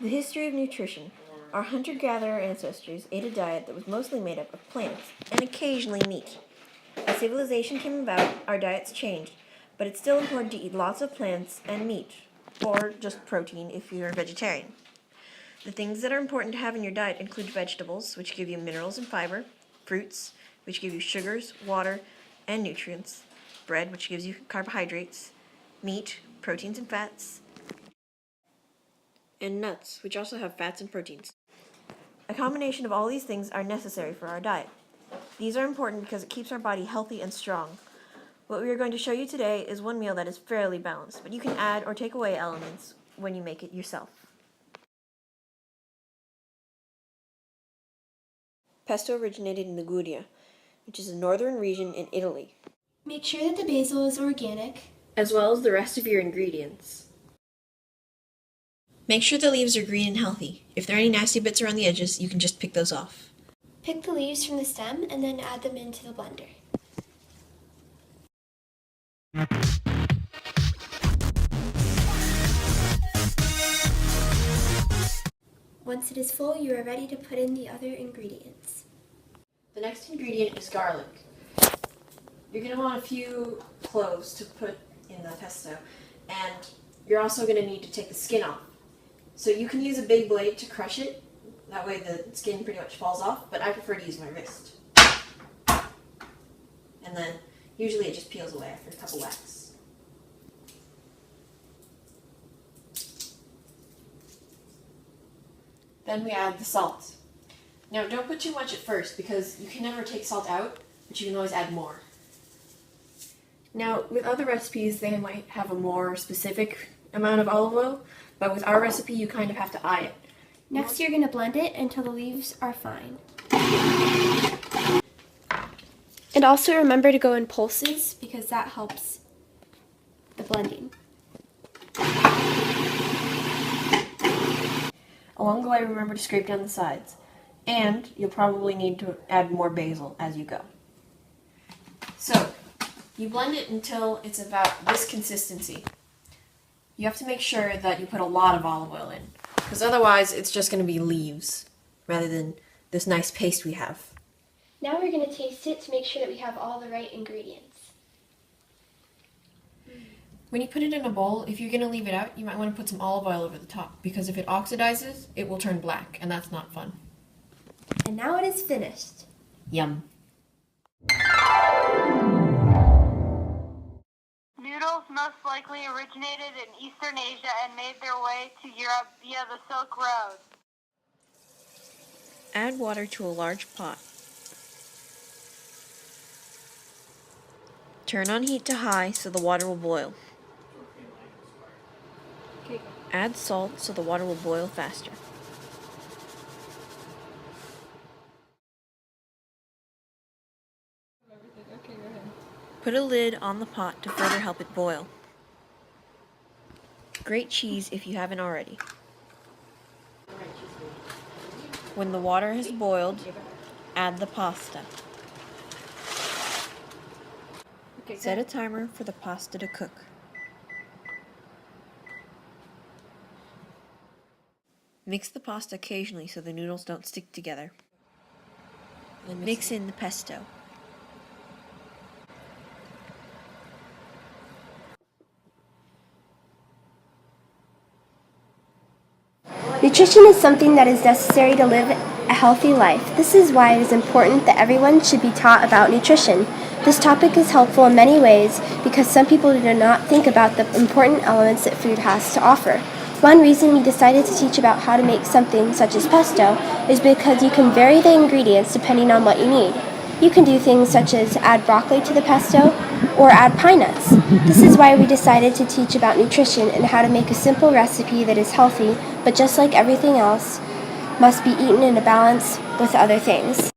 The history of nutrition. Our hunter-gatherer ancestors ate a diet that was mostly made up of plants and occasionally meat. As civilization came about, our diets changed, but it's still important to eat lots of plants and meat, or just protein if you're a vegetarian. The things that are important to have in your diet include vegetables, which give you minerals and fiber, fruits, which give you sugars, water, and nutrients, bread, which gives you carbohydrates, meat, proteins and fats, and nuts, which also have fats and proteins. A combination of all these things are necessary for our diet. These are important because it keeps our body healthy and strong. What we are going to show you today is one meal that is fairly balanced, but you can add or take away elements when you make it yourself. Pesto originated in Liguria, which is a northern region in Italy, Make sure that the basil is organic. as well as the rest of your ingredients. Make sure the leaves are green and healthy. If there are any nasty bits around the edges, you can just pick those off. Pick the leaves from the stem and then add them into the blender. Once it is full, you are ready to put in the other ingredients. The next ingredient is garlic. You're going to want a few cloves to put in the pesto, and you're also going to need to take the skin off. So you can use a big blade to crush it, that way the skin pretty much falls off, but I prefer to use my wrist. And then usually it just peels away after a couple whacks. Then we add the salt. Now don't put too much at first because you can never take salt out, but you can always add more. Now with other recipes they might have a more specific amount of olive oil, but with our recipe you kind of have to eye it. Next, you're going to blend it until the leaves are fine. And also remember to go in pulses because that helps the blending. Along the way, remember to scrape down the sides. And you'll probably need to add more basil as you go. So, you blend it until it's about this consistency. You have to make sure that you put a lot of olive oil in, because otherwise it's just going to be leaves rather than this nice paste we have. Now we're going to taste it to make sure that we have all the right ingredients. When you put it in a bowl, if you're going to leave it out, you might want to put some olive oil over the top, because if it oxidizes, it will turn black, and that's not fun. And now it is finished. Yum. Noodles most likely originated in Eastern Asia and made their way to Europe via the Silk Road. Add water to a large pot. Turn on heat to high so the water will boil. Add salt so the water will boil faster. Put a lid on the pot to further help it boil. Grate cheese if you haven't already. When the water has boiled, add the pasta. Set a timer for the pasta to cook. Mix the pasta occasionally so the noodles don't stick together. Mix in the pesto. Nutrition is something that is necessary to live a healthy life. This is why it is important that everyone should be taught about nutrition. This topic is helpful in many ways because some people do not think about the important elements that food has to offer. One reason we decided to teach about how to make something such as pesto is because you can vary the ingredients depending on what you need. You can do things such as add broccoli to the pesto or add pine nuts. This is why we decided to teach about nutrition and how to make a simple recipe that is healthy, but just like everything else, must be eaten in a balance with other things.